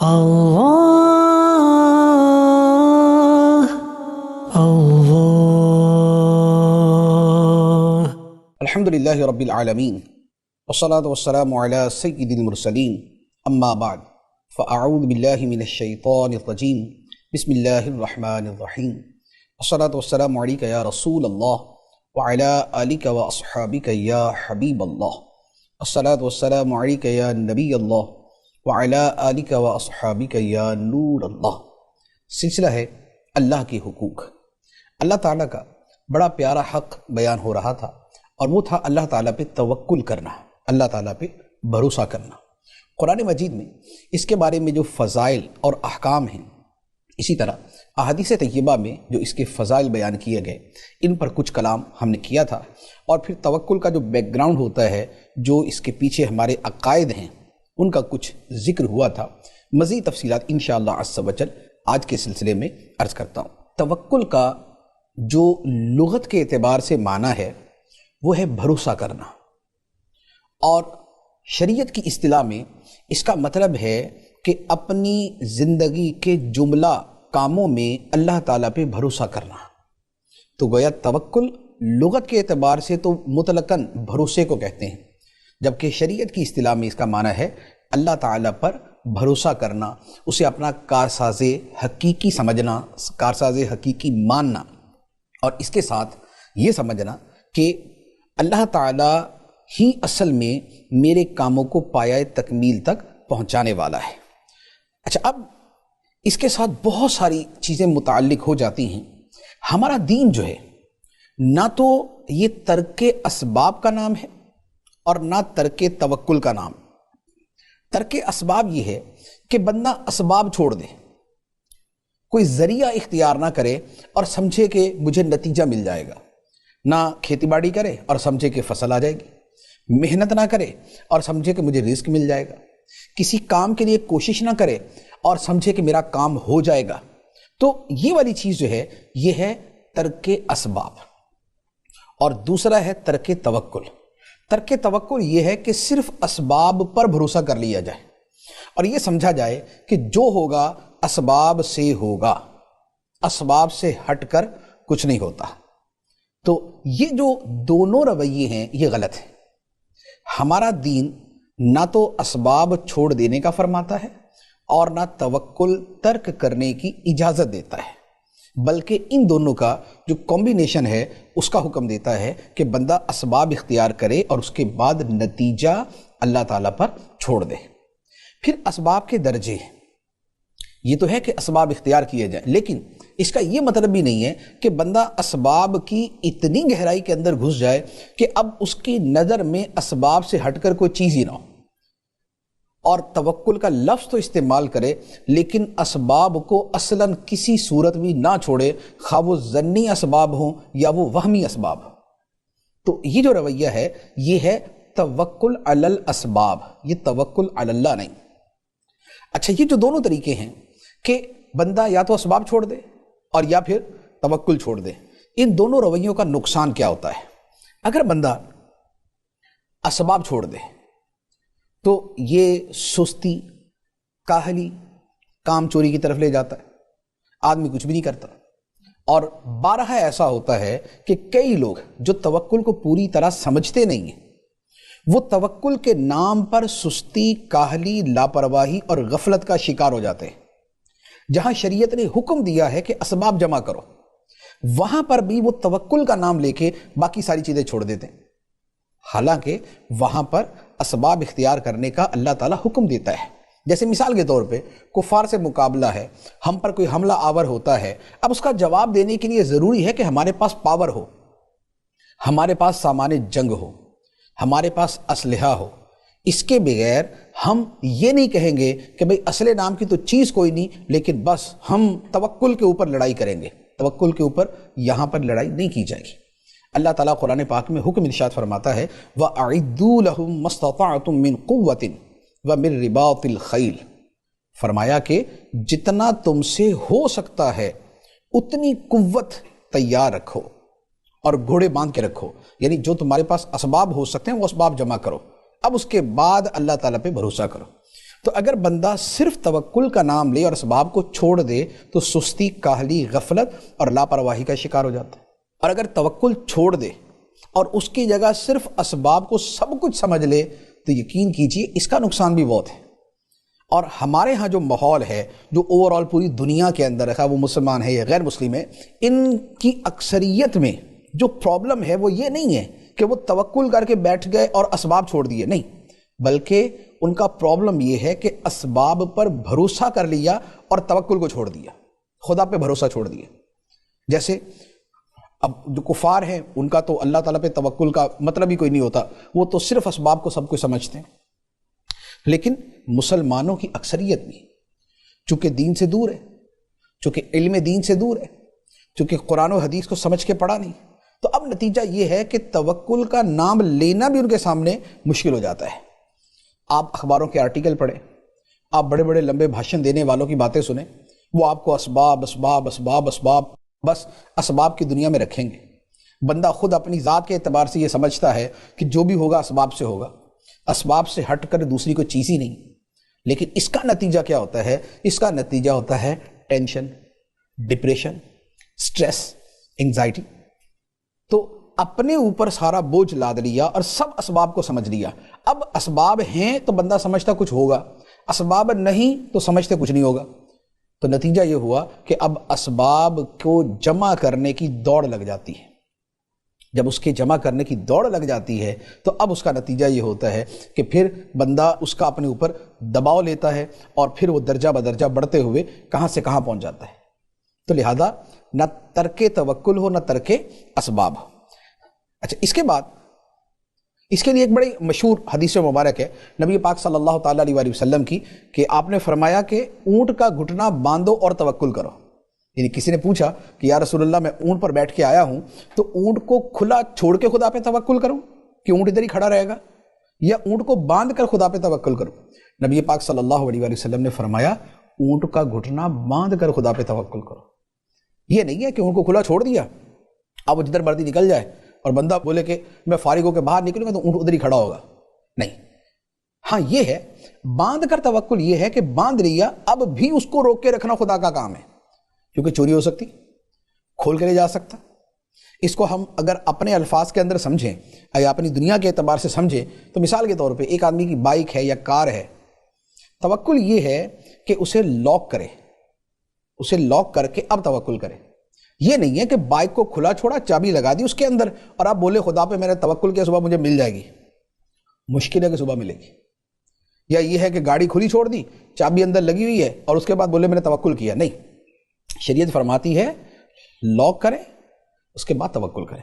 اللہ اللہ الحمدللہ رب العالمین والصلاة والسلام علی سید المرسلین اما بعد فاعوذ باللہ من الشیطان الرجیم بسم اللہ الرحمن الرحیم والصلاة والسلام علیکہ یا رسول اللہ وعلی آلکہ واصحابکہ یا حبیب اللہ والصلاة والسلام علیکہ یا نبی اللہ وعلی آلکہ واصحابکہ یا نور اللہ۔ سلسلہ ہے اللہ کے حقوق۔ اللہ تعالیٰ کا بڑا پیارا حق بیان ہو رہا تھا، اور وہ تھا اللہ تعالیٰ پہ توکل کرنا، اللہ تعالیٰ پہ بھروسہ کرنا۔ قرآن مجید میں اس کے بارے میں جو فضائل اور احکام ہیں، اسی طرح احادیث طیبہ میں جو اس کے فضائل بیان کیے گئے، ان پر کچھ کلام ہم نے کیا تھا، اور پھر توکل کا جو بیک گراؤنڈ ہوتا ہے، جو اس کے پیچھے ہمارے عقائد ہیں، ان کا کچھ ذکر ہوا تھا۔ مزید تفصیلات انشاءاللہ عز و جل آج کے سلسلے میں عرض کرتا ہوں۔ توکل کا جو لغت کے اعتبار سے معنی ہے وہ ہے بھروسہ کرنا، اور شریعت کی اصطلاح میں اس کا مطلب ہے کہ اپنی زندگی کے جملہ کاموں میں اللہ تعالیٰ پہ بھروسہ کرنا۔ تو گویا توکل لغت کے اعتبار سے تو مطلقاً بھروسے کو کہتے ہیں، جبکہ شریعت کی اصطلاح میں اس کا معنی ہے اللہ تعالیٰ پر بھروسہ کرنا، اسے اپنا کارساز حقیقی سمجھنا، کارساز حقیقی ماننا، اور اس کے ساتھ یہ سمجھنا کہ اللہ تعالیٰ ہی اصل میں میرے کاموں کو پایۂ تکمیل تک پہنچانے والا ہے۔ اچھا، اب اس کے ساتھ بہت ساری چیزیں متعلق ہو جاتی ہیں۔ ہمارا دین جو ہے، نہ تو یہ ترک اسباب کا نام ہے اور نہ ترک توکل کا نام۔ ترک اسباب یہ ہے کہ بندہ اسباب چھوڑ دے، کوئی ذریعہ اختیار نہ کرے اور سمجھے کہ مجھے نتیجہ مل جائے گا، نہ کھیتی باڑی کرے اور سمجھے کہ فصل آ جائے گی، محنت نہ کرے اور سمجھے کہ مجھے رزق مل جائے گا، کسی کام کے لیے کوشش نہ کرے اور سمجھے کہ میرا کام ہو جائے گا۔ تو یہ والی چیز جو ہے یہ ہے ترک اسباب۔ اور دوسرا ہے ترک توکل۔ ترک توکل یہ ہے کہ صرف اسباب پر بھروسہ کر لیا جائے اور یہ سمجھا جائے کہ جو ہوگا اسباب سے ہوگا، اسباب سے ہٹ کر کچھ نہیں ہوتا۔ تو یہ جو دونوں رویے ہیں یہ غلط ہیں۔ ہمارا دین نہ تو اسباب چھوڑ دینے کا فرماتا ہے اور نہ توکل ترک کرنے کی اجازت دیتا ہے، بلکہ ان دونوں کا جو کمبینیشن ہے اس کا حکم دیتا ہے کہ بندہ اسباب اختیار کرے اور اس کے بعد نتیجہ اللہ تعالیٰ پر چھوڑ دے۔ پھر اسباب کے درجے، یہ تو ہے کہ اسباب اختیار کیے جائیں، لیکن اس کا یہ مطلب بھی نہیں ہے کہ بندہ اسباب کی اتنی گہرائی کے اندر گھس جائے کہ اب اس کی نظر میں اسباب سے ہٹ کر کوئی چیز ہی نہ ہو، اور توکل کا لفظ تو استعمال کرے لیکن اسباب کو اصلاً کسی صورت بھی نہ چھوڑے، خواہ وہ ظنی اسباب ہوں یا وہ وہمی اسباب ہوں۔ تو یہ جو رویہ ہے یہ ہے توکل علی الاسباب، یہ توکل علی اللہ نہیں۔ اچھا، یہ جو دونوں طریقے ہیں کہ بندہ یا تو اسباب چھوڑ دے اور یا پھر توکل چھوڑ دے، ان دونوں رویوں کا نقصان کیا ہوتا ہے؟ اگر بندہ اسباب چھوڑ دے تو یہ سستی، کاہلی، کام چوری کی طرف لے جاتا ہے، آدمی کچھ بھی نہیں کرتا۔ اور بارہا ایسا ہوتا ہے کہ کئی لوگ جو توکل کو پوری طرح سمجھتے نہیں ہیں، وہ توکل کے نام پر سستی، کاہلی، لاپرواہی اور غفلت کا شکار ہو جاتے ہیں۔ جہاں شریعت نے حکم دیا ہے کہ اسباب جمع کرو، وہاں پر بھی وہ توکل کا نام لے کے باقی ساری چیزیں چھوڑ دیتے ہیں، حالانکہ وہاں پر اسباب اختیار کرنے کا اللہ تعالیٰ حکم دیتا ہے۔ جیسے مثال کے طور پہ کفار سے مقابلہ ہے، ہم پر کوئی حملہ آور ہوتا ہے، اب اس کا جواب دینے کے لیے ضروری ہے کہ ہمارے پاس پاور ہو، ہمارے پاس سامان جنگ ہو، ہمارے پاس اسلحہ ہو۔ اس کے بغیر ہم یہ نہیں کہیں گے کہ بھئی اسلحے نام کی تو چیز کوئی نہیں، لیکن بس ہم توکل کے اوپر لڑائی کریں گے۔ توکل کے اوپر یہاں پر لڑائی نہیں کی جائے گی۔ اللہ تعالیٰ قرآن پاک میں حکم ارشاد فرماتا ہے وَأَعِدُّوا لَهُم مَّا اسْتَطَعْتُم مِّن قُوَّةٍ وَمِن رِّبَاطِ الْخَيْلِ، فرمایا کہ جتنا تم سے ہو سکتا ہے اتنی قوت تیار رکھو اور گھوڑے باندھ کے رکھو، یعنی جو تمہارے پاس اسباب ہو سکتے ہیں وہ اسباب جمع کرو، اب اس کے بعد اللہ تعالیٰ پہ بھروسہ کرو۔ تو اگر بندہ صرف توکل کا نام لے اور اسباب کو چھوڑ دے تو سستی، کاہلی، غفلت اور لاپرواہی کا شکار ہو جاتا ہے۔ اور اگر توکل چھوڑ دے اور اس کی جگہ صرف اسباب کو سب کچھ سمجھ لے تو یقین کیجئے اس کا نقصان بھی بہت ہے۔ اور ہمارے ہاں جو ماحول ہے، جو اوورآل پوری دنیا کے اندر ہے، وہ مسلمان ہے یا غیر مسلم ہے، ان کی اکثریت میں جو پرابلم ہے وہ یہ نہیں ہے کہ وہ توکل کر کے بیٹھ گئے اور اسباب چھوڑ دیے، نہیں، بلکہ ان کا پرابلم یہ ہے کہ اسباب پر بھروسہ کر لیا اور توکل کو چھوڑ دیا، خدا پہ بھروسہ چھوڑ دیا۔ جیسے اب جو کفار ہیں ان کا تو اللہ تعالیٰ پہ توکل کا مطلب ہی کوئی نہیں ہوتا، وہ تو صرف اسباب کو سب کچھ سمجھتے ہیں۔ لیکن مسلمانوں کی اکثریت بھی چونکہ دین سے دور ہے، چونکہ علم دین سے دور ہے، چونکہ قرآن و حدیث کو سمجھ کے پڑھا نہیں، تو اب نتیجہ یہ ہے کہ توکل کا نام لینا بھی ان کے سامنے مشکل ہو جاتا ہے۔ آپ اخباروں کے آرٹیکل پڑھیں، آپ بڑے بڑے لمبے بھاشن دینے والوں کی باتیں سنیں، وہ آپ کو اسباب اسباب اسباب اسباب بس اسباب کی دنیا میں رکھیں گے۔ بندہ خود اپنی ذات کے اعتبار سے یہ سمجھتا ہے کہ جو بھی ہوگا اسباب سے ہوگا، اسباب سے ہٹ کر دوسری کوئی چیز ہی نہیں۔ لیکن اس کا نتیجہ کیا ہوتا ہے؟ اس کا نتیجہ ہوتا ہے ٹینشن، ڈپریشن، سٹریس، انگزائٹی۔ تو اپنے اوپر سارا بوجھ لاد لیا اور سب اسباب کو سمجھ لیا۔ اب اسباب ہیں تو بندہ سمجھتا کچھ ہوگا، اسباب نہیں تو سمجھتے کچھ نہیں ہوگا۔ تو نتیجہ یہ ہوا کہ اب اسباب کو جمع کرنے کی دوڑ لگ جاتی ہے۔ جب اس کے جمع کرنے کی دوڑ لگ جاتی ہے تو اب اس کا نتیجہ یہ ہوتا ہے کہ پھر بندہ اس کا اپنے اوپر دباؤ لیتا ہے اور پھر وہ درجہ بدرجہ بڑھتے ہوئے کہاں سے کہاں پہنچ جاتا ہے۔ تو لہذا نہ ترک توکل ہو نہ ترک اسباب ہو۔ اچھا، اس کے بعد اس کے لیے ایک بڑی مشہور حدیث مبارک ہے نبی پاک صلی اللہ تعالیٰ علیہ وسلم کی، کہ آپ نے فرمایا کہ اونٹ کا گھٹنا باندھو اور توکل کرو۔ یعنی کسی نے پوچھا کہ یا رسول اللہ میں اونٹ پر بیٹھ کے آیا ہوں تو اونٹ کو کھلا چھوڑ کے خدا پہ توکل کروں کہ اونٹ ادھر ہی کھڑا رہے گا، یا اونٹ کو باندھ کر خدا پہ توکل کروں؟ نبی پاک صلی اللہ علیہ وسلم نے فرمایا اونٹ کا گھٹنا باندھ کر خدا پہ توکل کرو۔ یہ نہیں ہے کہ اونٹ کو کھلا چھوڑ دیا اب وہ جدھر مرضی نکل جائے اور بندہ بولے کہ میں فارغ ہو کے باہر نکلوں گا تو اونٹ ادھر ہی کھڑا ہوگا، نہیں۔ ہاں یہ ہے باندھ کر توکل، یہ ہے کہ باندھ لیا، اب بھی اس کو روک کے رکھنا خدا کا کام ہے، کیونکہ چوری ہو سکتی، کھول کے لے جا سکتا۔ اس کو ہم اگر اپنے الفاظ کے اندر سمجھیں یا اپنی دنیا کے اعتبار سے سمجھیں تو مثال کے طور پہ ایک آدمی کی بائک ہے یا کار ہے، توکل یہ ہے کہ اسے لاک کرے، اسے لاک کر کے اب توکل کرے۔ یہ نہیں ہے کہ بائک کو کھلا چھوڑا، چابی لگا دی اس کے اندر اور آپ بولے خدا پہ میں نے توکل کیا، صبح مجھے مل جائے گی۔ مشکل ہے کہ صبح ملے گی۔ یا یہ ہے کہ گاڑی کھلی چھوڑ دی، چابی اندر لگی ہوئی ہے اور اس کے بعد بولے میں نے توکل کیا، نہیں۔ شریعت فرماتی ہے لاک کرے، اس کے بعد توکل کرے۔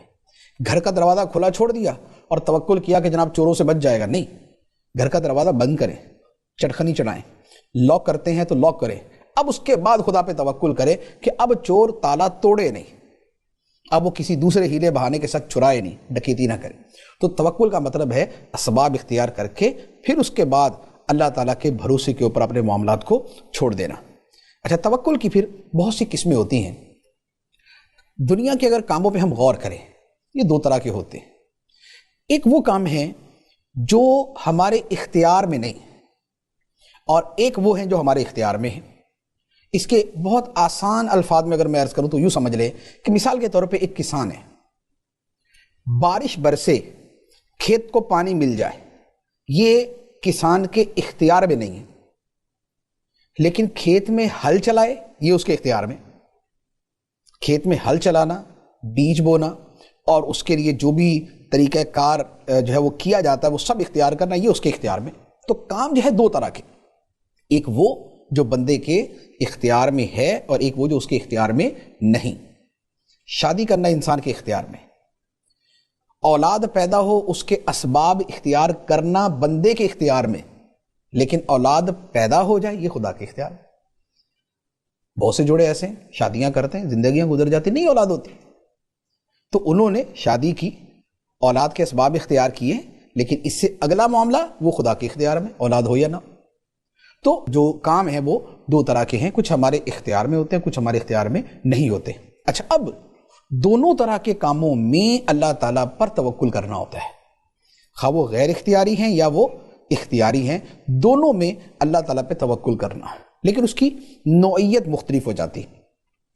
گھر کا دروازہ کھلا چھوڑ دیا اور توکل کیا کہ جناب چوروں سے بچ جائے گا، نہیں۔ گھر کا دروازہ بند کریں، چٹخنی چڑھائیں، لاک کرتے ہیں تو لاک کریں، اب اس کے بعد خدا پہ توکل کرے کہ اب چور تالا توڑے نہیں، اب وہ کسی دوسرے ہیلے بہانے کے ساتھ چرائے نہیں، ڈکیتی نہ کرے۔ تو توکل کا مطلب ہے اسباب اختیار کر کے پھر اس کے بعد اللہ تعالیٰ کے بھروسے کے اوپر اپنے معاملات کو چھوڑ دینا۔ اچھا، توکل کی پھر بہت سی قسمیں ہوتی ہیں۔ دنیا کے اگر کاموں پہ ہم غور کریں، یہ دو طرح کے ہوتے ہیں۔ ایک وہ کام ہیں جو ہمارے اختیار میں نہیں، اور ایک وہ ہیں جو ہمارے اختیار میں ہیں۔ اس کے بہت آسان الفاظ میں اگر میں عرض کروں تو یوں سمجھ لیں کہ مثال کے طور پہ ایک کسان ہے، بارش برسے، کھیت کو پانی مل جائے، یہ کسان کے اختیار میں نہیں ہے، لیکن کھیت میں ہل چلائے یہ اس کے اختیار میں۔ کھیت میں ہل چلانا، بیج بونا اور اس کے لیے جو بھی طریقہ کار جو ہے وہ کیا جاتا ہے وہ سب اختیار کرنا، یہ اس کے اختیار میں۔ تو کام جو ہے دو طرح کے، ایک وہ جو بندے کے اختیار میں ہے اور ایک وہ جو اس کے اختیار میں نہیں۔ شادی کرنا انسان کے اختیار میں، اولاد پیدا ہو اس کے اسباب اختیار کرنا بندے کے اختیار میں، لیکن اولاد پیدا ہو جائے یہ خدا کے اختیار میں۔ بہت سے جوڑے ایسے ہیں شادیاں کرتے ہیں، زندگیاں گزر جاتی، نہیں اولاد ہوتی، تو انہوں نے شادی کی، اولاد کے اسباب اختیار کیے، لیکن اس سے اگلا معاملہ وہ خدا کے اختیار میں، اولاد ہو یا نہ۔ تو جو کام ہیں وہ دو طرح کے ہیں، کچھ ہمارے اختیار میں ہوتے ہیں، کچھ ہمارے اختیار میں نہیں ہوتے۔ اچھا، اب دونوں طرح کے کاموں میں اللہ تعالیٰ پر توکل کرنا ہوتا ہے، خواہ وہ غیر اختیاری ہیں یا وہ اختیاری ہیں، دونوں میں اللہ تعالیٰ پہ توکل کرنا، لیکن اس کی نوعیت مختلف ہو جاتی ہے۔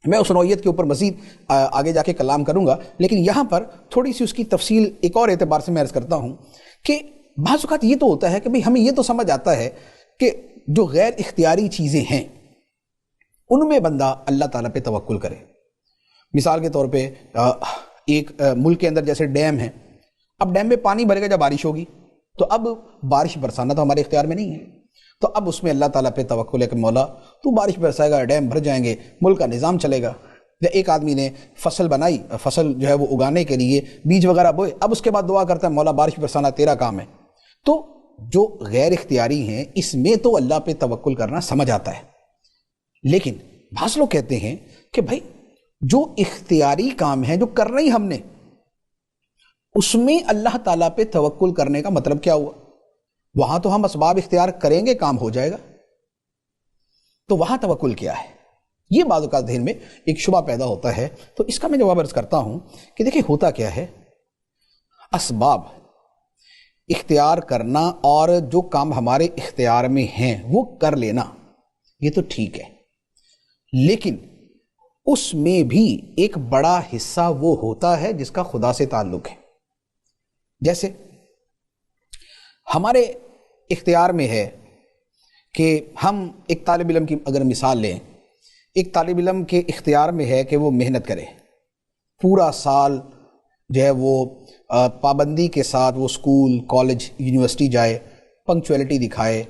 میں اس نوعیت کے اوپر مزید آگے جا کے کلام کروں گا، لیکن یہاں پر تھوڑی سی اس کی تفصیل ایک اور اعتبار سے میں عرض کرتا ہوں کہ بعض اوقات یہ تو ہوتا ہے کہ بھئی ہمیں یہ تو سمجھ آتا ہے کہ جو غیر اختیاری چیزیں ہیں ان میں بندہ اللہ تعالیٰ پہ توکل کرے۔ مثال کے طور پہ ایک ملک کے اندر جیسے ڈیم ہے، اب ڈیم میں پانی بھرے گا جب بارش ہوگی، تو اب بارش برسانا تو ہمارے اختیار میں نہیں ہے، تو اب اس میں اللہ تعالیٰ پہ توکل ہے کہ مولا تو بارش برسائے گا، ڈیم بھر جائیں گے، ملک کا نظام چلے گا۔ یا ایک آدمی نے فصل بنائی، فصل جو ہے وہ اگانے کے لیے بیج وغیرہ بوئے، اب اس کے بعد دعا کرتا ہے مولا بارش برسانا تیرا کام ہے۔ تو جو غیر اختیاری ہیں اس میں تو اللہ پہ توکل کرنا سمجھ آتا ہے، لیکن بعض لوگ کہتے ہیں کہ بھائی جو اختیاری کام ہے جو کرنا ہی ہم نے، اس میں اللہ تعالیٰ پہ توکل کرنے کا مطلب کیا ہوا؟ وہاں تو ہم اسباب اختیار کریں گے، کام ہو جائے گا، تو وہاں توکل کیا ہے؟ یہ بعض اوقات ذہن میں ایک شبہ پیدا ہوتا ہے۔ تو اس کا میں جواب عرض کرتا ہوں کہ دیکھیں ہوتا کیا ہے، اسباب اختیار کرنا اور جو کام ہمارے اختیار میں ہیں وہ کر لینا یہ تو ٹھیک ہے، لیکن اس میں بھی ایک بڑا حصہ وہ ہوتا ہے جس کا خدا سے تعلق ہے۔ جیسے ہمارے اختیار میں ہے کہ ہم ایک طالب علم کی اگر مثال لیں، ایک طالب علم کے اختیار میں ہے کہ وہ محنت کرے، پورا سال جو ہے وہ پابندی کے ساتھ وہ اسکول، کالج، یونیورسٹی جائے، پنکچویلٹی دکھائے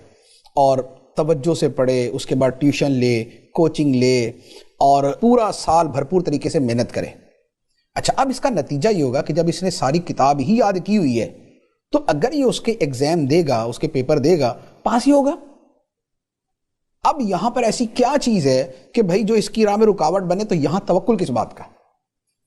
اور توجہ سے پڑھے، اس کے بعد ٹیوشن لے، کوچنگ لے اور پورا سال بھرپور طریقے سے محنت کرے۔ اچھا، اب اس کا نتیجہ یہ ہوگا کہ جب اس نے ساری کتاب ہی یاد کی ہوئی ہے تو اگر یہ اس کے ایگزام دے گا، اس کے پیپر دے گا، پاس ہی ہوگا۔ اب یہاں پر ایسی کیا چیز ہے کہ بھائی جو اس کی راہ میں رکاوٹ بنے؟ تو یہاں توکل کس بات کا؟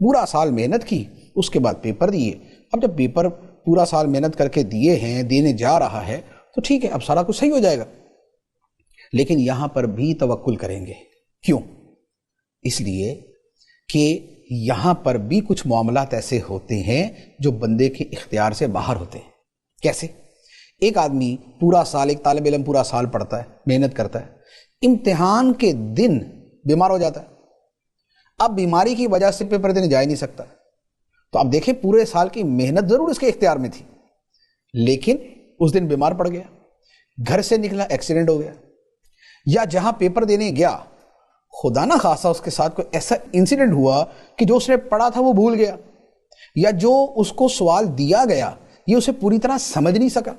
پورا سال محنت کی، اس کے بعد پیپر دیے، اب جب پیپر پورا سال محنت کر کے دیے ہیں، دینے جا رہا ہے تو ٹھیک ہے، اب سارا کچھ صحیح ہو جائے گا، لیکن یہاں پر بھی توکل کریں گے۔ کیوں؟ اس لیے کہ یہاں پر بھی کچھ معاملات ایسے ہوتے ہیں جو بندے کے اختیار سے باہر ہوتے ہیں۔ کیسے؟ ایک آدمی پورا سال، ایک طالب علم پورا سال پڑھتا ہے، محنت کرتا ہے، امتحان کے دن بیمار ہو جاتا ہے، اب بیماری کی وجہ سے پیپر دینے جا ہی نہیں سکتا۔ تو اب دیکھیں پورے سال کی محنت ضرور اس کے اختیار میں تھی، لیکن اس دن بیمار پڑ گیا، گھر سے نکلا ایکسیڈنٹ ہو گیا، یا جہاں پیپر دینے گیا خدا نہ خاصا اس کے ساتھ کوئی ایسا انسیڈنٹ ہوا کہ جو اس نے پڑھا تھا وہ بھول گیا، یا جو اس کو سوال دیا گیا یہ اسے پوری طرح سمجھ نہیں سکا،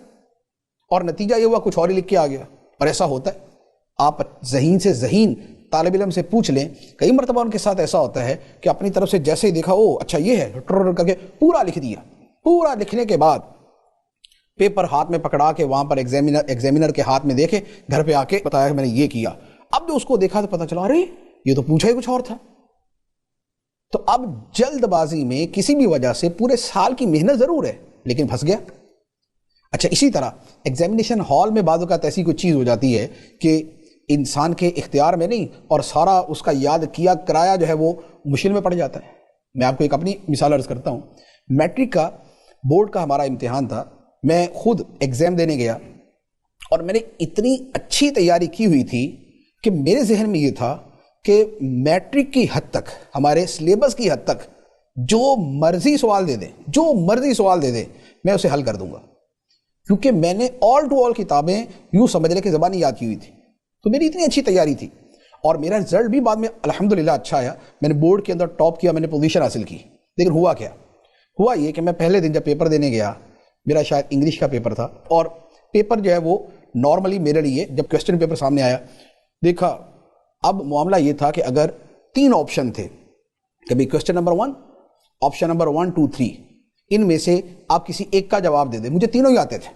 اور نتیجہ یہ ہوا کچھ اور ہی لکھ کے آ گیا۔ اور ایسا ہوتا ہے، آپ ذہین سے ذہین طالب علم سے پوچھ لیں، کئی مرتبہ ان کے ساتھ ایسا ہوتا ہے کہ اپنی طرف سے جیسے ہی دیکھا او اچھا یہ ہے ٹر کر کے پورا لکھ دیا، پورا لکھنے کے بعد پیپر ہاتھ میں پکڑا کے وہاں پر ایگزامینر کے ہاتھ میں دیکھے، گھر پہ آ کے بتایا کہ میں نے یہ کیا۔ اب جو اس کو دیکھا تو پتا چلا ارے یہ تو پوچھا ہی کچھ اور تھا۔ تو اب جلد بازی میں کسی بھی وجہ سے پورے سال کی محنت ضرور ہے لیکن پھنس گیا۔ اچھا، اسی طرح ایگزامینیشن ہال میں بعض اوقات ایسی کوئی چیز ہو جاتی ہے کہ انسان کے اختیار میں نہیں اور سارا اس کا یاد کیا کرایا جو ہے وہ مشکل میں پڑ جاتا ہے۔ میں آپ کو ایک اپنی مثال عرض کرتا ہوں۔ میٹرک کا بورڈ کا ہمارا امتحان تھا، میں خود ایگزام دینے گیا اور میں نے اتنی اچھی تیاری کی ہوئی تھی کہ میرے ذہن میں یہ تھا کہ میٹرک کی حد تک، ہمارے سلیبس کی حد تک جو مرضی سوال دے دے میں اسے حل کر دوں گا، کیونکہ میں نے آل ٹو آل کتابیں یوں سمجھ لے کہ زبانی یاد کی ہوئی تھی، تو میری اتنی اچھی تیاری تھی اور میرا رزلٹ بھی بعد میں الحمدللہ اچھا آیا، میں نے بورڈ کے اندر ٹاپ کیا، میں نے پوزیشن حاصل کی۔ لیکن ہوا یہ کہ میں پہلے دن جب پیپر دینے گیا، میرا شاید انگلش کا پیپر تھا، اور پیپر جو ہے وہ نارملی میرے لیے جب کوسچن پیپر سامنے آیا دیکھا، اب معاملہ یہ تھا کہ اگر 3 آپشن تھے کہ بھئی کوسچن نمبر 1، آپشن نمبر 1 2 3، ان میں سے آپ کسی ایک کا جواب دے دیں، مجھے تینوں ہی آتے تھے۔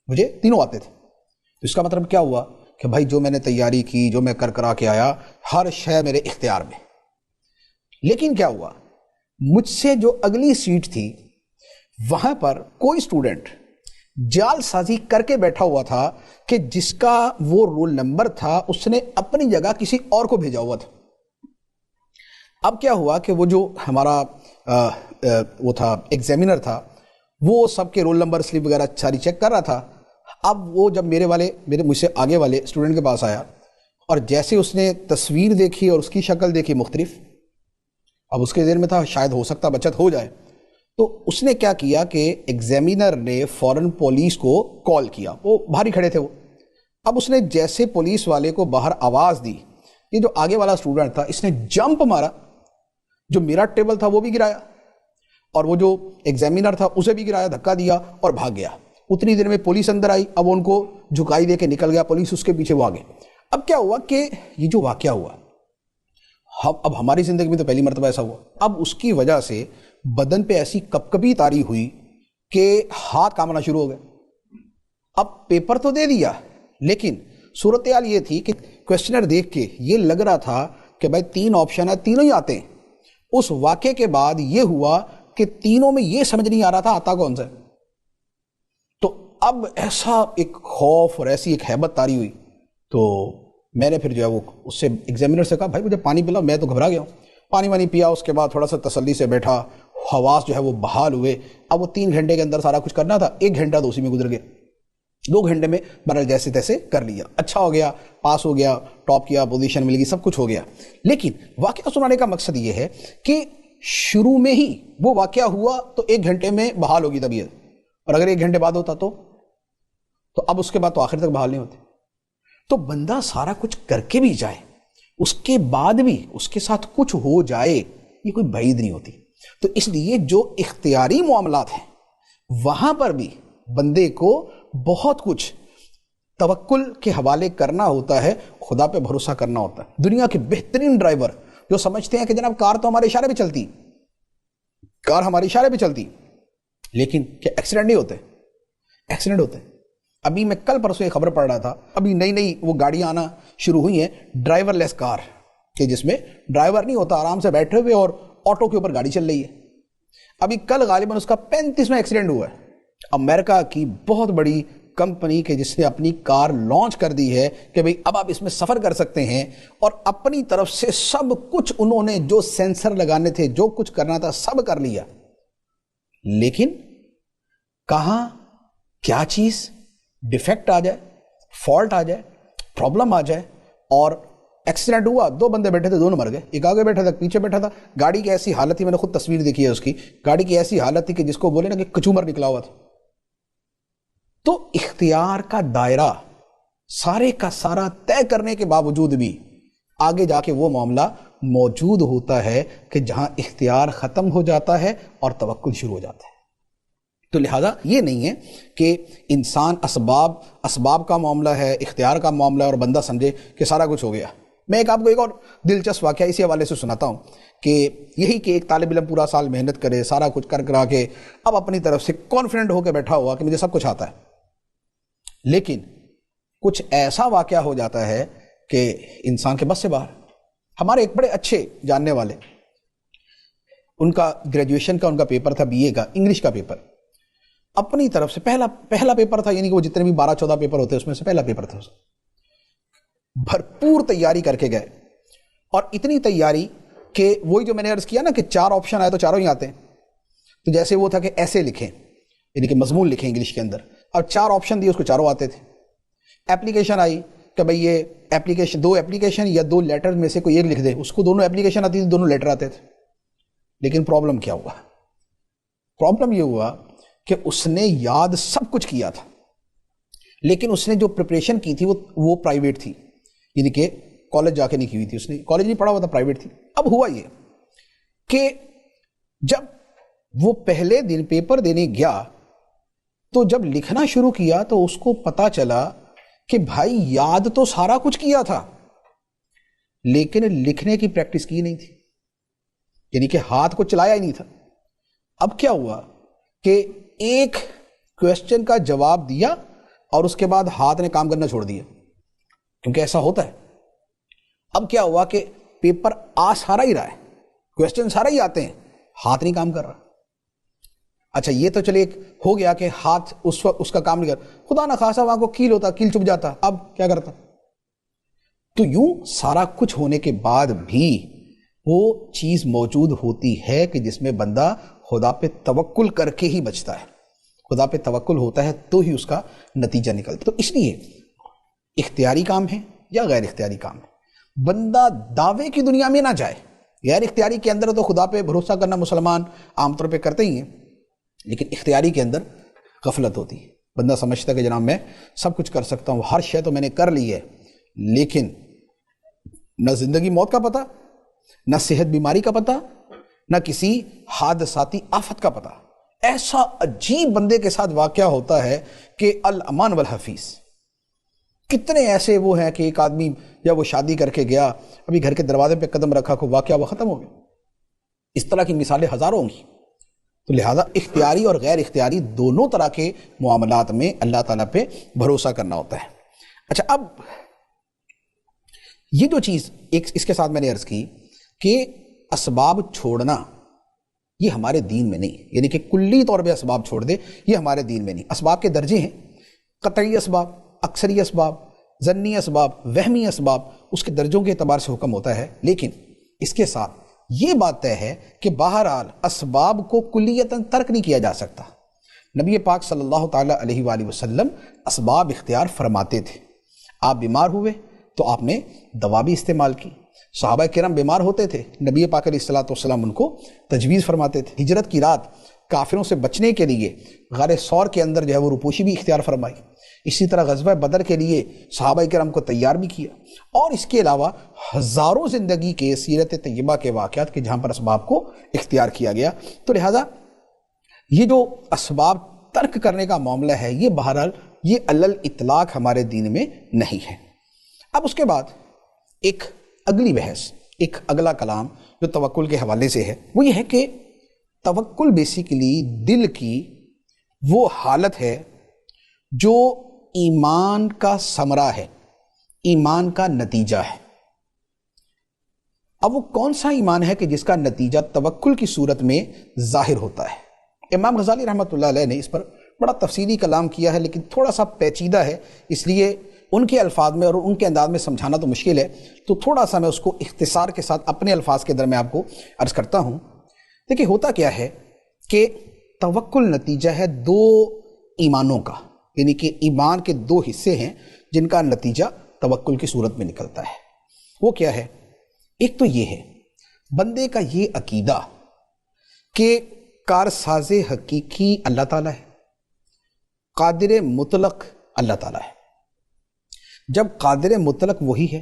تو اس کا مطلب کیا ہوا کہ بھائی جو میں نے تیاری کی، جو میں کرا کے آیا، ہر شے میرے اختیار میں۔ لیکن کیا ہوا، مجھ سے جو اگلی سیٹ تھی وہاں پر کوئی اسٹوڈنٹ جال سازی کر کے بیٹھا ہوا تھا کہ جس کا وہ رول نمبر تھا اس نے اپنی جگہ کسی اور کو بھیجا ہوا تھا۔ اب کیا ہوا کہ وہ جو ہمارا وہ تھا ایگزامینر تھا، وہ سب کے رول نمبر سلپ وغیرہ ساری چیک کر رہا تھا۔ اب وہ جب میرے مجھ سے آگے والے اسٹوڈنٹ کے پاس آیا اور جیسے اس نے تصویر دیکھی اور اس کی شکل دیکھی مختلف، اب اس کے ذہن میں تھا شاید ہو سکتا بچت ہو جائے، تو اس نے کیا کیا کہ ایگزامینر نے فوراً پولیس کو کال کیا، وہ باہر ہی کھڑے تھے وہ۔ اب اس نے جیسے پولیس والے کو باہر آواز دی، یہ جو آگے والا اسٹوڈنٹ تھا اس نے جمپ مارا، جو میرا ٹیبل تھا وہ بھی گرایا اور وہ جو ایگزامینر تھا اسے بھی گرایا، دھکا دیا اور بھاگ گیا۔ اتنی دیر میں پولیس اندر آئی، اب ان کو جھکائی دے کے نکل گیا، پولیس اس کے پیچھے وہ آگے۔ اب کیا ہوا کہ یہ جو واقعہ ہوا، اب ہماری زندگی میں تو پہلی مرتبہ ایسا ہوا، اب اس کی وجہ سے بدن پہ ایسی کپکپی طاری ہوئی کہ ہاتھ کانپنا شروع ہو گئے۔ اب پیپر تو دے دیا، لیکن صورتحال یہ تھی کہ کویسچنر دیکھ کے یہ لگ رہا تھا کہ بھائی 3 آپشن ہے، تینوں ہی آتے ہیں۔ اس واقعے کے بعد یہ ہوا کہ تینوں میں یہ سمجھ نہیں آ رہا تھا آتا کون سا ہے۔ تو اب ایسا ایک خوف اور ایسی ایک ہیبت طاری ہوئی، تو میں نے پھر جو ہے وہ اس سے ایگزامینر سے کہا بھائی مجھے پانی پلا، میں تو گھبرا گیا ہوں۔ پانی وانی پیا، اس کے بعد تھوڑا سا تسلی سے بیٹھا، حواس جو ہے وہ بحال ہوئے۔ اب وہ 3 گھنٹے کے اندر سارا کچھ کرنا تھا، 1 گھنٹہ تو اسی میں گزر گیا، 2 گھنٹے میں برل جیسے تیسے کر لیا، اچھا ہو گیا، پاس ہو گیا، ٹاپ کیا، پوزیشن مل گئی، سب کچھ ہو گیا۔ لیکن واقعہ سنانے کا مقصد یہ ہے کہ شروع میں ہی وہ واقعہ ہوا تو 1 گھنٹے میں بحال ہوگی طبیعت، اور اگر 1 گھنٹے بعد ہوتا تو اب اس کے بعد تو آخر تک بحال نہیں ہوتے۔ تو بندہ سارا کچھ کر کے بھی جائے، اس کے بعد بھی اس کے ساتھ کچھ ہو جائے، یہ کوئی بعید نہیں ہوتی۔ تو اس لیے جو اختیاری معاملات ہیں وہاں پر بھی بندے کو بہت کچھ توکل کے حوالے کرنا ہوتا ہے، خدا پہ بھروسہ کرنا ہوتا ہے۔ دنیا کے بہترین ڈرائیور جو سمجھتے ہیں کہ جناب کار تو ہمارے اشارے پہ چلتی، لیکن کیا ایکسیڈنٹ نہیں ہوتے؟ ایکسیڈنٹ ہوتے ہیں۔ ابھی میں کل پرسوں ایک خبر پڑھ رہا تھا، ابھی نئی وہ گاڑیاں آنا شروع ہوئی ہیں، ڈرائیور لیس کار، کہ جس میں ڈرائیور نہیں ہوتا، آرام سے بیٹھے ہوئے اور آٹو کے اوپر گاڑی چل رہی ہے۔ ابھی کل غالباً اس کا 35واں ایکسیڈنٹ ہوا ہے۔ امریکہ کی بہت بڑی کمپنی کے جس نے اپنی کار لانچ کر دی ہے کہ بھئی اب آپ اس میں سفر کر سکتے ہیں، اور اپنی طرف سے سب کچھ انہوں نے جو سینسر لگانے تھے، جو کچھ کرنا تھا سب کر لیا، لیکن کہاں کیا چیز ڈیفیکٹ آ جائے، فالٹ آ جائے، پرابلم آ جائے، اور ایکسیڈنٹ ہوا، 2 بندے بیٹھے تھے، دونوں مر گئے، ایک آگے بیٹھا تھا ایک پیچھے بیٹھا تھا۔ گاڑی کی ایسی حالت تھی، میں نے خود تصویر دیکھی ہے اس کی، گاڑی کی ایسی حالت تھی کہ جس کو بولے نا کہ کچومر نکلا ہوا تھا۔ تو اختیار کا دائرہ سارے کا سارا طے کرنے کے باوجود بھی آگے جا کے وہ معاملہ موجود ہوتا ہے کہ جہاں اختیار ختم ہو جاتا ہے اور توکل شروع ہو جاتا ہے۔ تو لہٰذا یہ نہیں ہے کہ انسان اسباب کا معاملہ ہے، اختیار کا معاملہ ہے، اور بندہ سمجھے کہ سارا کچھ ہو گیا۔ میں آپ کو ایک اور دلچسپ واقعہ اسی حوالے سے سناتا ہوں کہ یہی کہ ایک طالب علم پورا سال محنت کرے، سارا کچھ کرا کے اب اپنی طرف سے کانفیڈنٹ ہو کے بیٹھا ہوا کہ مجھے سب کچھ آتا ہے، لیکن کچھ ایسا واقعہ ہو جاتا ہے کہ انسان کے بس سے باہر۔ ہمارے ایک بڑے اچھے جاننے والے، ان کا گریجویشن کا ان کا پیپر تھا، BA کا انگلش کا پیپر، اپنی طرف سے پہلا پیپر تھا، یعنی کہ وہ جتنے بھی 12-14 پیپر ہوتے ہیں اس میں سے پہلا پیپر تھا، بھرپور تیاری کر کے گئے، اور اتنی تیاری کہ وہی جو میں نے عرض کیا نا کہ 4 آپشن آئے تو چاروں ہی آتے ہیں۔ تو جیسے وہ تھا کہ ایسے لکھیں، یعنی کہ مضمون لکھیں انگلش کے اندر، اور 4 آپشن دیے، اس کو چاروں آتے تھے۔ اپلیکیشن آئی کہ بھئی یہ اپلیکیشن 2 اپلیکیشن یا 2 لیٹر میں سے کوئی ایک لکھ دے، اس کو دونوں اپلیکیشن آتی تھی، دونوں لیٹر آتے تھے۔ لیکن پرابلم کیا ہوا؟ پرابلم یہ ہوا کہ اس نے یاد سب کچھ کیا تھا، لیکن اس نے جو پریپریشن کی تھی وہ پرائیویٹ تھی، یعنی کہ کالج جا کے نہیں کی ہوئی تھی، اس نے کالج نہیں پڑھا ہوا تھا، پرائیویٹ تھی۔ اب ہوا یہ کہ جب وہ پہلے دن پیپر دینے گیا تو جب لکھنا شروع کیا تو اس کو پتا چلا کہ بھائی یاد تو سارا کچھ کیا تھا، لیکن لکھنے کی پریکٹس کی نہیں تھی، یعنی کہ ہاتھ کو چلایا ہی نہیں تھا۔ اب کیا ہوا کہ ایک کویسچن کا جواب دیا اور اس کے بعد ہاتھ نے کام کرنا چھوڑ دیا، کیونکہ ایسا ہوتا ہے۔ اب کیا ہوا کہ پیپر سارا ہی رہا ہے، کویسچن سارا ہی آتے ہیں، ہاتھ نہیں کام کر رہا۔ اچھا یہ تو چلے ہو گیا کہ ہاتھ اس وقت اس کا کام نہیں کر، خدا نہ خاصا وہاں کو کیل ہوتا، کیل چپ جاتا، اب کیا کرتا؟ تو یوں سارا کچھ ہونے کے بعد بھی وہ چیز موجود ہوتی ہے کہ جس میں بندہ خدا پہ توکل کر کے ہی بچتا ہے، خدا پہ توکل ہوتا ہے تو ہی اس کا نتیجہ نکلتا ہے۔ تو اس لیے اختیاری کام ہے یا غیر اختیاری کام ہے، بندہ دعوے کی دنیا میں نہ جائے۔ غیر اختیاری کے اندر تو خدا پہ بھروسہ کرنا مسلمان عام طور پہ کرتے ہی ہیں، لیکن اختیاری کے اندر غفلت ہوتی ہے۔ بندہ سمجھتا ہے کہ جناب میں سب کچھ کر سکتا ہوں، ہر شے تو میں نے کر لی ہے، لیکن نہ زندگی موت کا پتہ، نہ صحت بیماری کا پتہ، نہ کسی حادثاتی آفت کا پتہ۔ ایسا عجیب بندے کے ساتھ واقعہ ہوتا ہے کہ الامان والحفیظ۔ کتنے ایسے وہ ہیں کہ ایک آدمی جب وہ شادی کر کے گیا، ابھی گھر کے دروازے پہ قدم رکھا کو واقعہ وہ ختم ہو گیا۔ اس طرح کی مثالیں ہزاروں ہوں گی۔ تو لہٰذا اختیاری اور غیر اختیاری دونوں طرح کے معاملات میں اللہ تعالیٰ پہ بھروسہ کرنا ہوتا ہے۔ اچھا، اب یہ جو چیز اس کے ساتھ میں نے عرض کی کہ اسباب چھوڑنا یہ ہمارے دین میں نہیں، یعنی کہ کلی طور پہ اسباب چھوڑ دے، یہ ہمارے دین میں نہیں۔ اسباب کے درجے ہیں، قطعی اسباب، اکثری اسباب، ظنی اسباب، وہمی اسباب، اس کے درجوں کے اعتبار سے حکم ہوتا ہے، لیکن اس کے ساتھ یہ بات طے ہے کہ بہرحال اسباب کو کلیتاً ترک نہیں کیا جا سکتا۔ نبی پاک صلی اللہ تعالیٰ علیہ وآلہ وسلم اسباب اختیار فرماتے تھے۔ آپ بیمار ہوئے تو آپ نے دوا بھی استعمال کی، صحابہ کرام بیمار ہوتے تھے، نبی پاک علیہ السلام ان کو تجویز فرماتے تھے۔ ہجرت کی رات کافروں سے بچنے کے لیے غار ثور کے اندر جو ہے وہ روپوشی بھی اختیار فرمائی۔ اسی طرح غزوہ بدر کے لیے صحابہ کرام کو تیار بھی کیا، اور اس کے علاوہ ہزاروں زندگی کے سیرت طیبہ کے واقعات کے جہاں پر اسباب کو اختیار کیا گیا۔ تو لہٰذا یہ جو اسباب ترک کرنے کا معاملہ ہے، یہ بہرحال یہ علل اطلاق ہمارے دین میں نہیں ہے۔ اب اس کے بعد ایک اگلی بحث، ایک اگلا کلام جو توکل کے حوالے سے ہے، وہ یہ ہے کہ توکل بیسیکلی دل کی وہ حالت ہے جو ایمان کا ثمرہ ہے، ایمان کا نتیجہ ہے۔ اب وہ کون سا ایمان ہے کہ جس کا نتیجہ توکل کی صورت میں ظاہر ہوتا ہے؟ امام غزالی رحمۃ اللہ علیہ نے اس پر بڑا تفصیلی کلام کیا ہے، لیکن تھوڑا سا پیچیدہ ہے، اس لیے ان کے الفاظ میں اور ان کے انداز میں سمجھانا تو مشکل ہے، تو تھوڑا سا میں اس کو اختصار کے ساتھ اپنے الفاظ کے در میں آپ کو عرض کرتا ہوں۔ دیکھیں ہوتا کیا ہے کہ توکل نتیجہ ہے دو ایمانوں کا، یعنی کہ ایمان کے دو حصے ہیں جن کا نتیجہ توکل کی صورت میں نکلتا ہے۔ وہ کیا ہے؟ ایک تو یہ ہے بندے کا یہ عقیدہ کہ کارساز حقیقی اللہ تعالیٰ ہے، قادر مطلق اللہ تعالیٰ ہے۔ جب قادر مطلق وہی ہے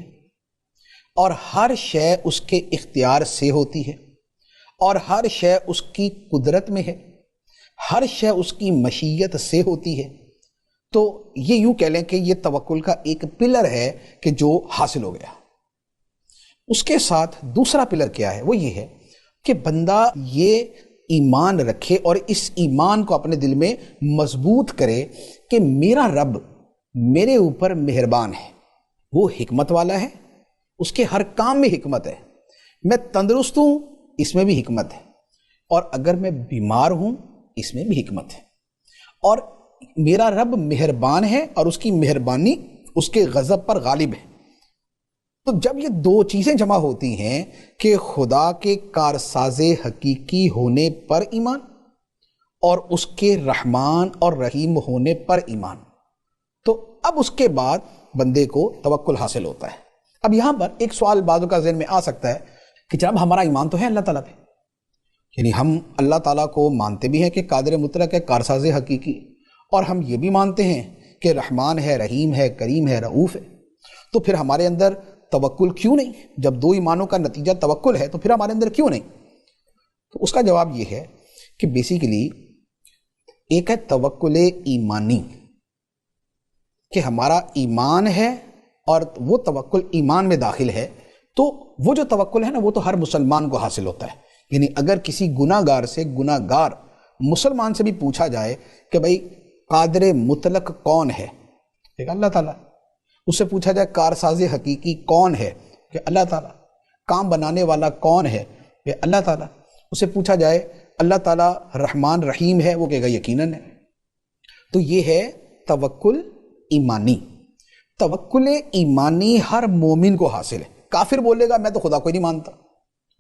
اور ہر شے اس کے اختیار سے ہوتی ہے اور ہر شے اس کی قدرت میں ہے، ہر شے اس کی مشیت سے ہوتی ہے، تو یہ یوں کہہ لیں کہ یہ توکل کا ایک پلر ہے کہ جو حاصل ہو گیا۔ اس کے ساتھ دوسرا پلر کیا ہے؟ وہ یہ ہے کہ بندہ یہ ایمان رکھے اور اس ایمان کو اپنے دل میں مضبوط کرے کہ میرا رب میرے اوپر مہربان ہے، وہ حکمت والا ہے، اس کے ہر کام میں حکمت ہے۔ میں تندرست ہوں، اس میں بھی حکمت ہے، اور اگر میں بیمار ہوں اس میں بھی حکمت ہے، اور میرا رب مہربان ہے اور اس کی مہربانی اس کے غضب پر غالب ہے۔ تو جب یہ دو چیزیں جمع ہوتی ہیں کہ خدا کے کارساز حقیقی ہونے پر ایمان اور اس کے رحمان اور رحیم ہونے پر ایمان، تو اب اس کے بعد بندے کو توکل حاصل ہوتا ہے۔ اب یہاں پر ایک سوال بعضوں کا ذہن میں آ سکتا ہے کہ جب ہمارا ایمان تو ہے اللہ تعالیٰ پہ، یعنی ہم اللہ تعالیٰ کو مانتے بھی ہیں کہ قادر مطلق ہے، کارساز حقیقی، اور ہم یہ بھی مانتے ہیں کہ رحمان ہے، رحیم ہے، کریم ہے، رؤوف ہے، تو پھر ہمارے اندر توکل کیوں نہیں؟ جب دو ایمانوں کا نتیجہ توکل ہے تو پھر ہمارے اندر کیوں نہیں؟ تو اس کا جواب یہ ہے کہ بیسیکلی ایک ہے توکل ایمانی، کہ ہمارا ایمان ہے اور وہ توکل ایمان میں داخل ہے، تو وہ جو توکل ہے نا وہ تو ہر مسلمان کو حاصل ہوتا ہے۔ یعنی اگر کسی گناہ گار سے، گناہ گار مسلمان سے بھی پوچھا جائے کہ بھئی قادر مطلق کون ہے، کہ اللہ تعالیٰ، اس سے پوچھا جائے کارساز حقیقی کون ہے، کہ اللہ تعالیٰ، کام بنانے والا کون ہے، کہ اللہ تعالیٰ، اس سے پوچھا جائے اللہ تعالیٰ رحمان رحیم ہے، وہ کہے گا یقیناً ہے۔ تو یہ ہے توکل ایمانی۔ توکل ایمانی ہر مومن کو حاصل ہے۔ کافر بولے گا میں تو خدا کو ہی نہیں مانتا،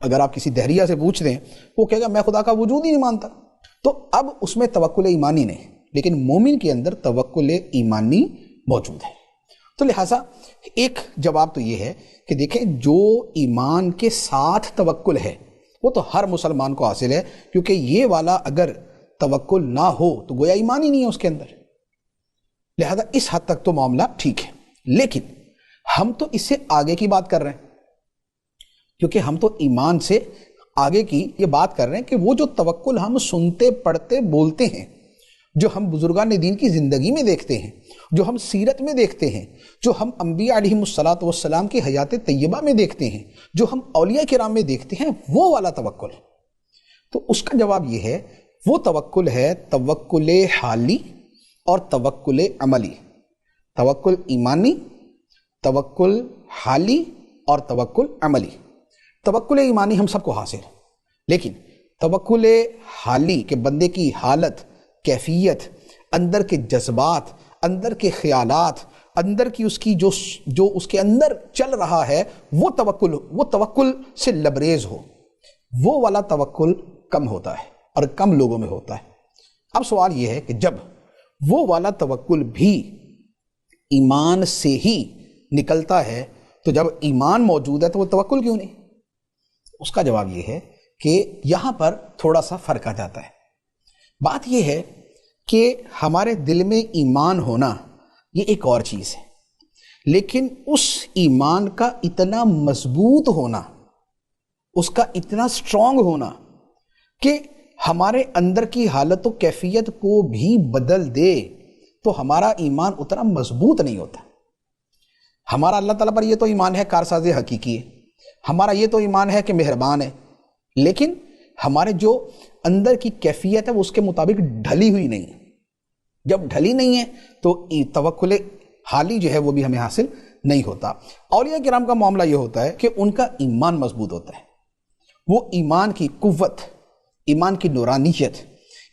اگر آپ کسی دہریہ سے پوچھ دیں وہ کہے گا میں خدا کا وجود ہی نہیں مانتا، تو اب اس میں توکل ایمانی نہیں۔ لیکن مومن کے اندر توکل ایمانی موجود ہے۔ تو لہٰذا ایک جواب تو یہ ہے کہ دیکھیں جو ایمان کے ساتھ توکل ہے وہ تو ہر مسلمان کو حاصل ہے، کیونکہ یہ والا اگر توکل نہ ہو تو گویا ایمان ہی نہیں ہے اس کے اندر۔ لہذا اس حد تک تو معاملہ ٹھیک ہے، لیکن ہم تو اس سے آگے کی بات کر رہے ہیں، کیونکہ ہم تو ایمان سے آگے کی یہ بات کر رہے ہیں کہ وہ جو توکل ہم سنتے پڑھتے بولتے ہیں، جو ہم بزرگان دین کی زندگی میں دیکھتے ہیں، جو ہم سیرت میں دیکھتے ہیں، جو ہم انبیاء علیہم الصلاۃ کی حیات طیبہ میں دیکھتے ہیں، جو ہم اولیاء کرام میں دیکھتے ہیں، وہ والا توکل۔ تو اس کا جواب یہ ہے، وہ توکل ہے توکل حالی اور توکل عملی۔ توکل ایمانی، توکل حالی اور توکل عملی۔ توکل ایمانی ہم سب کو حاصل ہے، لیکن توکل حالی کہ بندے کی حالت، کیفیت، اندر کے جذبات، اندر کے خیالات، اندر کی اس کی جو اس کے اندر چل رہا ہے، وہ توکل سے لبریز ہو، وہ والا توکل کم ہوتا ہے اور کم لوگوں میں ہوتا ہے۔ اب سوال یہ ہے کہ جب وہ والا توکل بھی ایمان سے ہی نکلتا ہے تو جب ایمان موجود ہے تو وہ توکل کیوں نہیں؟ اس کا جواب یہ ہے کہ یہاں پر تھوڑا سا فرق آ جاتا ہے۔ بات یہ ہے کہ ہمارے دل میں ایمان ہونا یہ ایک اور چیز ہے، لیکن اس ایمان کا اتنا مضبوط ہونا، اس کا اتنا سٹرونگ ہونا کہ ہمارے اندر کی حالت و کیفیت کو بھی بدل دے، تو ہمارا ایمان اتنا مضبوط نہیں ہوتا۔ ہمارا اللہ تعالیٰ پر یہ تو ایمان ہے کارساز حقیقی ہے، ہمارا یہ تو ایمان ہے کہ مہربان ہے، لیکن ہمارے جو اندر کی کیفیت ہے وہ اس کے مطابق ڈھلی ہوئی نہیں ہے۔ جب ڈھلی نہیں ہے تو توکل حالی جو ہے وہ بھی ہمیں حاصل نہیں ہوتا۔ اولیاء کرام کا معاملہ یہ ہوتا ہے کہ ان کا ایمان مضبوط ہوتا ہے، وہ ایمان کی قوت، ایمان کی نورانیت،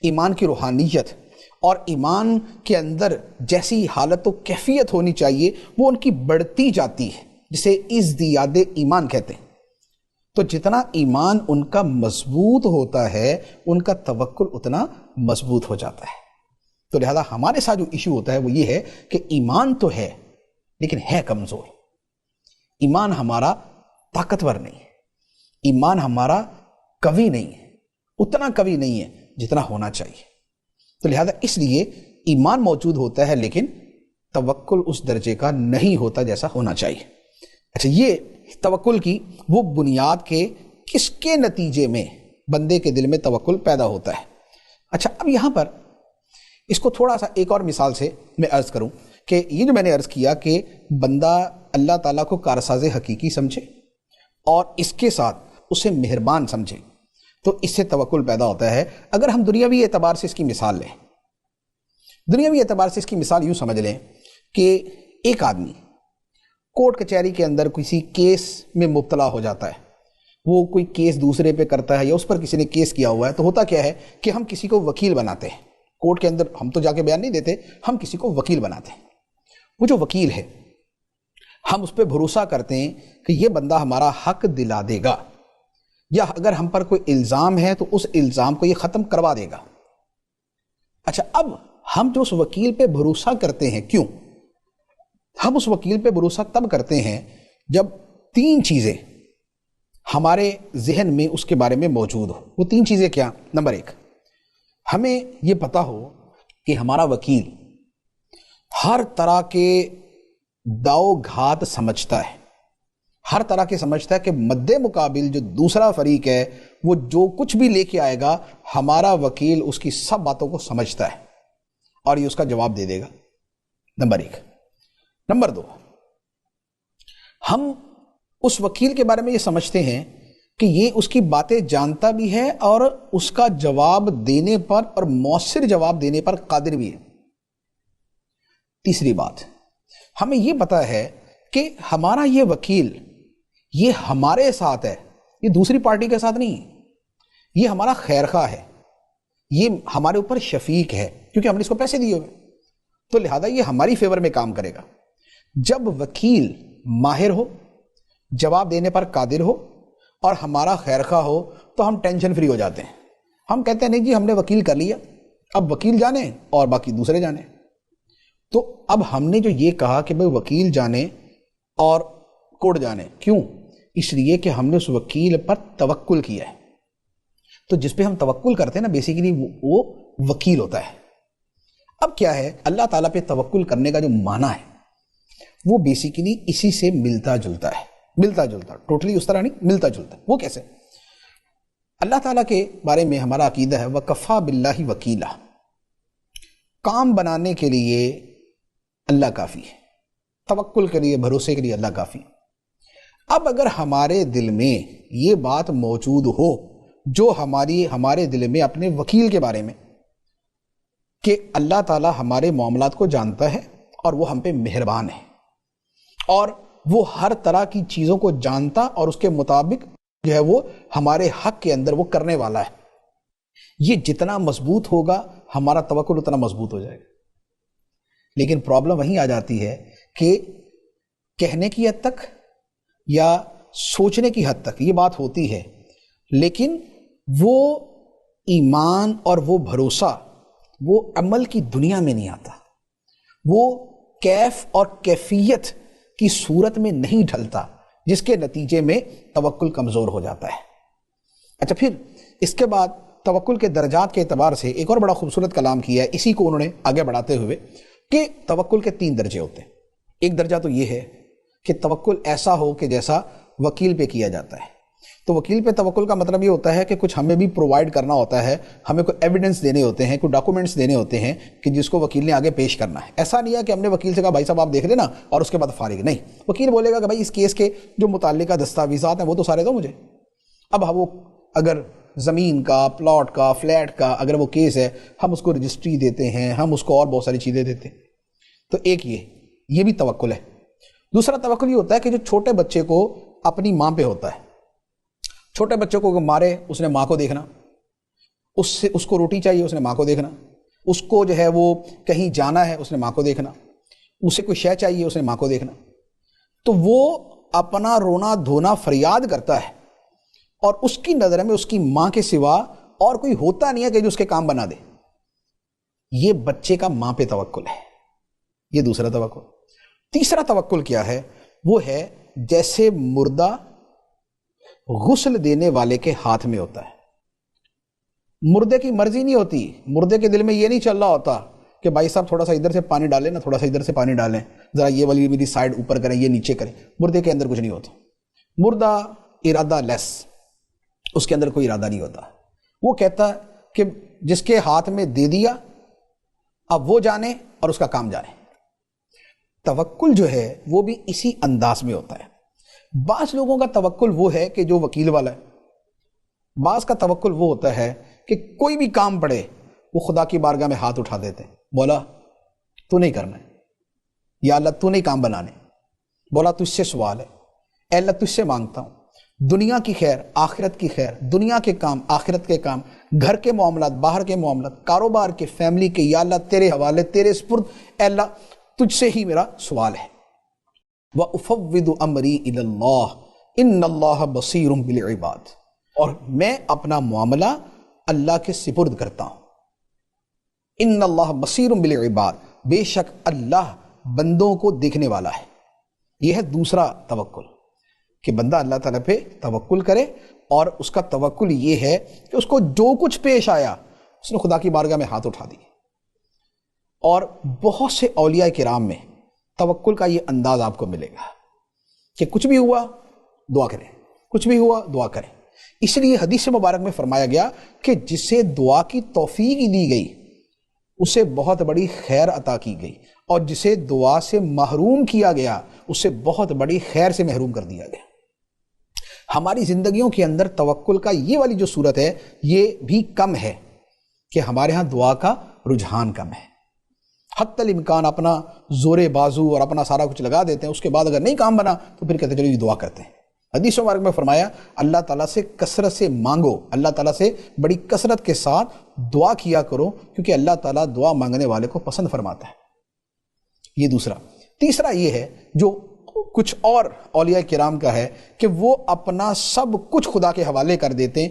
ایمان کی روحانیت اور ایمان کے اندر جیسی حالت و کیفیت ہونی چاہیے وہ ان کی بڑھتی جاتی ہے، جسے ازدیاد ایمان کہتے ہیں۔ تو جتنا ایمان ان کا مضبوط ہوتا ہے ان کا توکل اتنا مضبوط ہو جاتا ہے۔ تو لہذا ہمارے ساتھ جو ایشو ہوتا ہے وہ یہ ہے کہ ایمان تو ہے لیکن ہے کمزور، ایمان ہمارا طاقتور نہیں ہے، ایمان ہمارا قوی نہیں ہے، اتنا قوی نہیں ہے جتنا ہونا چاہیے۔ تو لہذا اس لیے ایمان موجود ہوتا ہے لیکن توکل اس درجے کا نہیں ہوتا جیسا ہونا چاہیے۔ اچھا، یہ توکل کی وہ بنیاد کے کس کے نتیجے میں بندے کے دل میں توکل پیدا ہوتا ہے۔ اچھا، اب یہاں پر اس کو تھوڑا سا ایک اور مثال سے میں عرض کروں کہ یہ جو میں نے عرض کیا کہ بندہ اللہ تعالیٰ کو کارساز حقیقی سمجھے اور اس کے ساتھ اسے مہربان سمجھے تو اس سے توکل پیدا ہوتا ہے۔ اگر ہم دنیاوی اعتبار سے اس کی مثال لیں، دنیاوی اعتبار سے اس کی مثال یوں سمجھ لیں کہ ایک آدمی کورٹ کچہری کے اندر کسی کیس میں مبتلا ہو جاتا ہے، وہ کوئی کیس دوسرے پہ کرتا ہے یا اس پر کسی نے کیس کیا ہوا ہے، تو ہوتا کیا ہے کہ ہم کسی کو وکیل بناتے ہیں کورٹ کے اندر، ہم تو جا کے بیان نہیں دیتے، ہم کسی کو وکیل بناتے ہیں۔ وہ جو وکیل ہے ہم اس پہ بھروسہ کرتے ہیں کہ یہ بندہ ہمارا حق دلا دے گا، یا اگر ہم پر کوئی الزام ہے تو اس الزام کو یہ ختم کروا دے گا۔ اچھا، اب ہم جو اس وکیل پہ بھروسہ کرتے ہیں، کیوں ہم اس وکیل پہ بھروسہ تب کرتے ہیں جب تین چیزیں ہمارے ذہن میں اس کے بارے میں موجود ہو۔ وہ تین چیزیں کیا؟ نمبر ایک، ہمیں یہ پتا ہو کہ ہمارا وکیل ہر طرح کے داؤ گھات سمجھتا ہے، ہر طرح کے سمجھتا ہے کہ مد مقابل جو دوسرا فریق ہے وہ جو کچھ بھی لے کے آئے گا ہمارا وکیل اس کی سب باتوں کو سمجھتا ہے اور یہ اس کا جواب دے دے گا۔ نمبر ایک۔ نمبر دو، ہم اس وکیل کے بارے میں یہ سمجھتے ہیں کہ یہ اس کی باتیں جانتا بھی ہے اور اس کا جواب دینے پر اور مؤثر جواب دینے پر قادر بھی ہے۔ تیسری بات، ہمیں یہ پتا ہے کہ ہمارا یہ وکیل یہ ہمارے ساتھ ہے، یہ دوسری پارٹی کے ساتھ نہیں ہے، یہ ہمارا خیر خواہ ہے، یہ ہمارے اوپر شفیق ہے کیونکہ ہم نے اس کو پیسے دیے ہوئے، تو لہذا یہ ہماری فیور میں کام کرے گا۔ جب وکیل ماہر ہو، جواب دینے پر قادر ہو اور ہمارا خیر خواہ ہو تو ہم ٹینشن فری ہو جاتے ہیں۔ ہم کہتے ہیں نہیں جی، ہم نے وکیل کر لیا، اب وکیل جانے اور باقی دوسرے جانے. تو اب ہم نے جو یہ کہا کہ بھئی وکیل جانے اور کورٹ جانے، کیوں؟ اس لیے کہ ہم نے اس وکیل پر توکل کیا ہے. تو جس پہ ہم توکل کرتے ہیں نا بیسیکلی وہ وکیل ہوتا ہے. اب کیا ہے، اللہ تعالیٰ پہ توکل کرنے کا جو معنی ہے وہ بیسیکلی اسی سے ملتا جلتا ہے. ملتا جلتا، ٹوٹلی اس طرح نہیں، ملتا جلتا. وہ کیسے؟ اللہ تعالیٰ کے بارے میں ہمارا عقیدہ ہے وَكَفَى بِاللَّهِ وَكِيلًا، کام بنانے کے لیے اللہ کافی ہے، توکل کے لیے، بھروسے کے لیے اللہ کافی. اب اگر ہمارے دل میں یہ بات موجود ہو جو ہمارے دل میں اپنے وکیل کے بارے میں، کہ اللہ تعالیٰ ہمارے معاملات کو جانتا ہے اور وہ ہم پہ مہربان ہے اور وہ ہر طرح کی چیزوں کو جانتا اور اس کے مطابق جو ہے وہ ہمارے حق کے اندر وہ کرنے والا ہے، یہ جتنا مضبوط ہوگا ہمارا توکل اتنا مضبوط ہو جائے گا. لیکن پرابلم وہیں آ جاتی ہے کہ کہنے کی حد تک یا سوچنے کی حد تک یہ بات ہوتی ہے، لیکن وہ ایمان اور وہ بھروسہ وہ عمل کی دنیا میں نہیں آتا، وہ کیف اور کیفیت کی صورت میں نہیں ڈھلتا، جس کے نتیجے میں توکل کمزور ہو جاتا ہے. اچھا، پھر اس کے بعد توکل کے درجات کے اعتبار سے ایک اور بڑا خوبصورت کلام کیا ہے، اسی کو انہوں نے آگے بڑھاتے ہوئے کہ توکل کے 3 درجے ہوتے ہیں. ایک درجہ تو یہ ہے کہ توکل ایسا ہو کہ جیسا وکیل پہ کیا جاتا ہے. تو وکیل پہ توکل کا مطلب یہ ہوتا ہے کہ کچھ ہمیں بھی پرووائڈ کرنا ہوتا ہے، ہمیں کوئی ایویڈنس دینے ہوتے ہیں، کوئی ڈاکومنٹس دینے ہوتے ہیں کہ جس کو وکیل نے آگے پیش کرنا ہے. ایسا نہیں ہے کہ ہم نے وکیل سے کہا بھائی صاحب آپ دیکھ لینا اور اس کے بعد فارغ. نہیں، وکیل بولے گا کہ بھائی اس کیس کے جو متعلقہ دستاویزات ہیں وہ تو سارے دو مجھے. اب وہ اگر زمین کا، پلاٹ کا، فلیٹ کا اگر وہ کیس ہے، ہم اس کو رجسٹری دیتے ہیں، ہم اس کو اور بہت ساری چیزیں دیتے ہیں. تو ایک یہ بھی توکل ہے. دوسرا توکل یہ ہوتا ہے کہ جو چھوٹے بچے کو اپنی ماں پہ ہوتا ہے، چھوٹے بچے کو مارے اس نے ماں کو دیکھنا، اس کو روٹی چاہیے اس نے ماں کو دیکھنا، اس کو جو ہے وہ کہیں جانا ہے اس نے ماں کو دیکھنا، اسے کوئی شے چاہیے اس نے ماں کو دیکھنا. تو وہ اپنا رونا دھونا فریاد کرتا ہے اور اس کی نظر میں اس کی ماں کے سوا اور کوئی ہوتا نہیں ہے کہ جو اس کے کام بنا دے. یہ بچے کا ماں پہ توکل ہے. یہ دوسرا توکل. تیسرا توکل کیا ہے؟ وہ ہے جیسے مردہ غسل دینے والے کے ہاتھ میں ہوتا ہے. مردے کی مرضی نہیں ہوتی، مردے کے دل میں یہ نہیں چل رہا ہوتا کہ بھائی صاحب تھوڑا سا ادھر سے پانی ڈالیں نا، تھوڑا سا ادھر سے پانی ڈالیں، ذرا یہ والی میری سائڈ اوپر کریں، یہ نیچے کریں. مردے کے اندر کچھ نہیں ہوتا. مردہ ارادہ لیس، اس کے اندر کوئی ارادہ نہیں ہوتا. وہ کہتا ہے کہ جس کے ہاتھ میں دے دیا اب وہ جانے اور اس کا کام جانے. توکل جو ہے وہ بھی اسی انداز میں ہوتا ہے. بعض لوگوں کا توکل وہ ہے کہ جو وکیل والا ہے، بعض کا توکل وہ ہوتا ہے کہ کوئی بھی کام پڑے وہ خدا کی بارگاہ میں ہاتھ اٹھا دیتے ہیں، مولا تو نہیں کرنا ہے، یا اللہ تو نہیں کام بنانے، بولا تجھ سے سوال ہے، اے اللہ تجھ سے مانگتا ہوں دنیا کی خیر، آخرت کی خیر، دنیا کے کام، آخرت کے کام، گھر کے معاملات، باہر کے معاملات، کاروبار کے، فیملی کے، یا اللہ تیرے حوالے، تیرے سپرد، اے اللہ تجھ سے ہی میرا سوال ہے. وَأُفَوِّضُ أَمْرِي إِلَى اللَّهِ إِنَّ اللَّهَ بَصِيرٌ بِالْعِبَادِ، اور میں اپنا معاملہ اللہ کے سپرد کرتا ہوں. إِنَّ اللَّهَ بَصِيرٌ بِالْعِبَادِ، بے شک اللہ بندوں کو دیکھنے والا ہے. یہ ہے دوسرا توکل، کہ بندہ اللہ تعالیٰ پہ توکل کرے اور اس کا توکل یہ ہے کہ اس کو جو کچھ پیش آیا اس نے خدا کی بارگاہ میں ہاتھ اٹھا دی. اور بہت سے اولیاء کرام میں توکل کا یہ انداز آپ کو ملے گا کہ کچھ بھی ہوا دعا کریں، کچھ بھی ہوا دعا کریں. اس لیے حدیث مبارک میں فرمایا گیا کہ جسے دعا کی توفیق دی گئی اسے بہت بڑی خیر عطا کی گئی، اور جسے دعا سے محروم کیا گیا اسے بہت بڑی خیر سے محروم کر دیا گیا. ہماری زندگیوں کے اندر توکل کا یہ والی جو صورت ہے یہ بھی کم ہے کہ ہمارے ہاں دعا کا رجحان کم ہے. حتی الامکان اپنا زور بازو اور اپنا سارا کچھ لگا دیتے ہیں، اس کے بعد اگر نہیں کام بنا تو پھر کہتے ہیں چلو یہ دعا کرتے ہیں. حدیث مبارک میں فرمایا اللہ تعالیٰ سے کثرت سے مانگو، اللہ تعالیٰ سے بڑی کثرت کے ساتھ دعا کیا کرو، کیونکہ اللہ تعالیٰ دعا مانگنے والے کو پسند فرماتا ہے. یہ دوسرا. تیسرا یہ ہے جو کچھ اور اولیاء کرام کا ہے کہ وہ اپنا سب کچھ خدا کے حوالے کر دیتے ہیں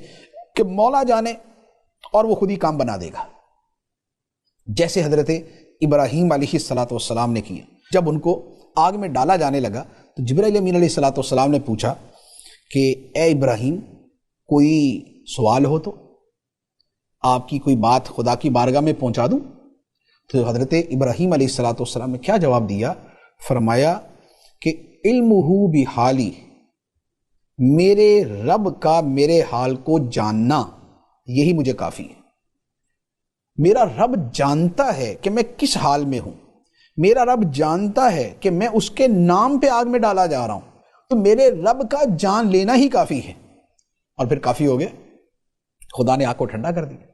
کہ مولا جانے اور وہ خود ہی کام بنا دے گا. جیسے حضرت ابراہیم علیہ الصلوۃ والسلام نے کیا۔ جب ان کو آگ میں ڈالا جانے لگا تو جبرائیل امین علیہ الصلوۃ والسلام نے پوچھا کہ اے ابراہیم کوئی سوال ہو تو آپ کی کوئی بات خدا کی بارگاہ میں پہنچا دوں؟ تو حضرت ابراہیم علیہ الصلوۃ والسلام نے کیا جواب دیا؟ فرمایا کہ علمہ بحالی، میرے رب کا میرے حال کو جاننا یہی مجھے کافی ہے۔ میرا رب جانتا ہے کہ میں کس حال میں ہوں، میرا رب جانتا ہے کہ میں اس کے نام پہ آگ میں ڈالا جا رہا ہوں، تو میرے رب کا جان لینا ہی کافی ہے۔ اور پھر کافی ہو گیا، خدا نے آگ کو ٹھنڈا کر دیا۔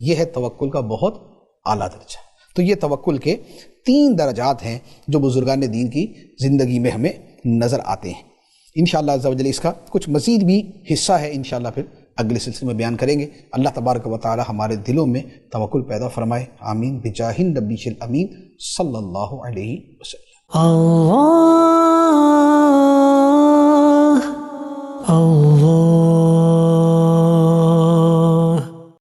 یہ ہے توکل کا بہت اعلیٰ درجہ۔ تو یہ توکل کے 3 درجات ہیں جو بزرگان دین کی زندگی میں ہمیں نظر آتے ہیں۔ انشاءاللہ عز و جل اس کا کچھ مزید بھی حصہ ہے، انشاءاللہ پھر اگلے سلسلے میں بیان کریں گے۔ اللہ تبارک و تعالی ہمارے دلوں میں توکل پیدا فرمائے، آمین، بجاہ النبی الامین صلی اللہ علیہ وسلم۔